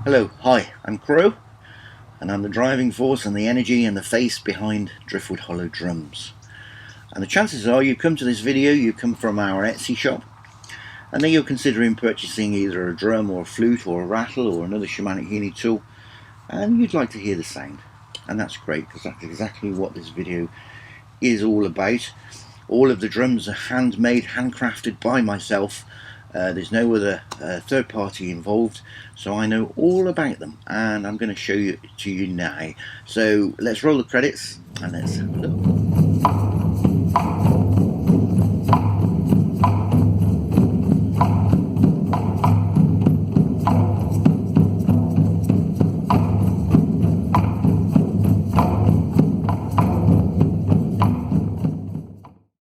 Hello, hi, I'm Crow, and I'm the driving force and the energy and the face behind Driftwood Hollow Drums. And the chances are you come to this video, you come from our Etsy shop, and then you're considering purchasing either a drum or a flute or a rattle or another shamanic healing tool, and you'd like to hear the sound. And that's great, because that's exactly what this video is all about. All of the drums are handmade, handcrafted by myself. There's no other third party involved, so I know all about them, and I'm going to show you to you now. So let's roll the credits and let's have a look.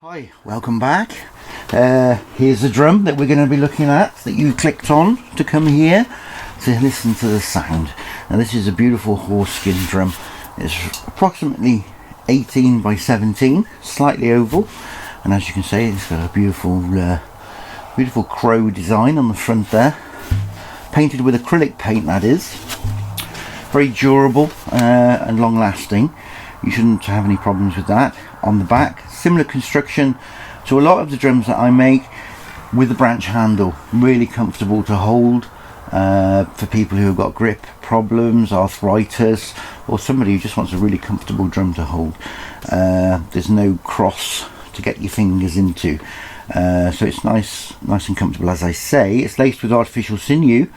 Hi, welcome back. Here's the drum that we're going to be looking at, that you clicked on to come here to listen to the sound. Now this is a beautiful horse skin drum. It's approximately 18 by 17, slightly oval, and as you can see it's got a beautiful crow design on the front there, painted with acrylic paint, that is. Very durable and long lasting. You shouldn't have any problems with that. On the back, similar construction to a lot of the drums that I make, with the branch handle, really comfortable to hold for people who have got grip problems, arthritis, or somebody who just wants a really comfortable drum to hold. There's no cross to get your fingers into, so it's nice and comfortable. As I say, it's laced with artificial sinew,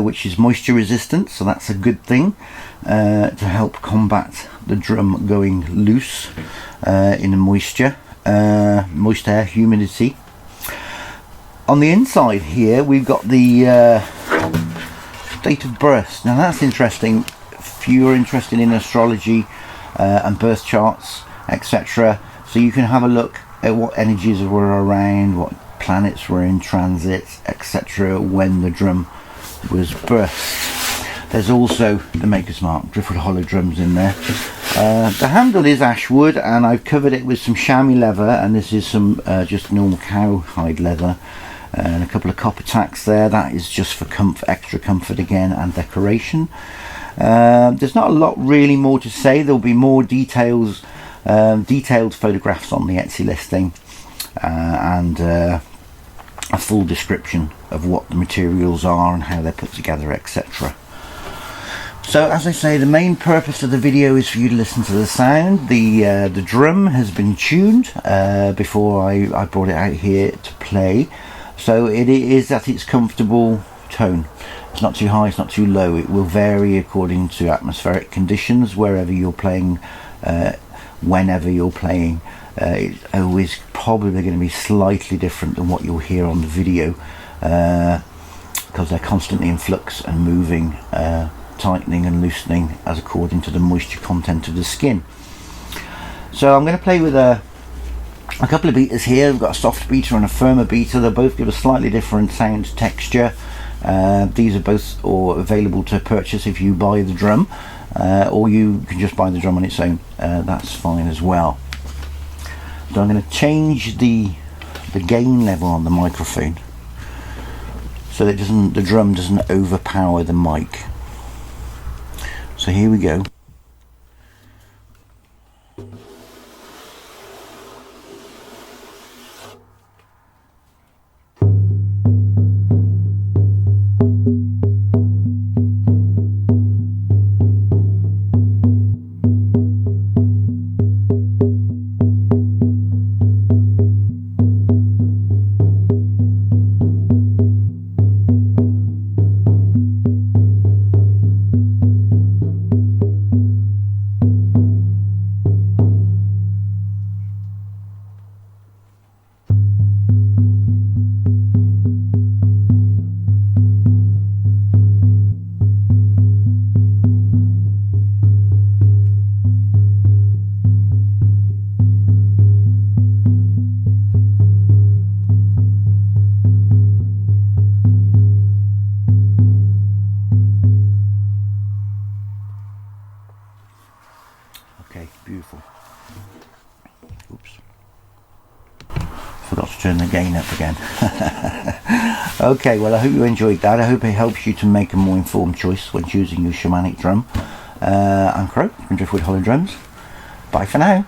which is moisture resistant, so that's a good thing to help combat the drum going loose in the moist air, humidity. On the inside here we've got the date of birth. Now that's interesting if you're interested in astrology and birth charts, etc. So you can have a look at what energies were around, what planets were in transit, etc. when the drum was birthed. There's also the Maker's Mark Driftwood Hollow drums in there. The handle is ash wood, and I've covered it with some chamois leather, and this is some just normal cowhide leather, and a couple of copper tacks there. That is just for extra comfort again, and decoration. There's not a lot really more to say. There'll be more detailed photographs on the Etsy listing, and a full description of what the materials are and how they're put together, etc. So as I say, the main purpose of the video is for you to listen to the sound. The drum has been tuned before I brought it out here to play, so it is at its comfortable tone. It's not too high, it's not too low. It will vary according to atmospheric conditions wherever you're playing, whenever you're playing. It's always probably going to be slightly different than what you'll hear on the video, because they're constantly in flux and moving, tightening and loosening as according to the moisture content of the skin. So I'm going to play with a couple of beaters here. We've got a soft beater and a firmer beater. They'll both give a slightly different sound texture. These are both available to purchase if you buy the drum, or you can just buy the drum on its own. That's fine as well. So I'm going to change the gain level on the microphone so that the drum doesn't overpower the mic. So here we go. Okay, beautiful. Oops. Forgot to turn the gain up again. Okay, well I hope you enjoyed that. I hope it helps you to make a more informed choice when choosing your shamanic drum. I'm Crow from Driftwood Hollow Drums. Bye for now.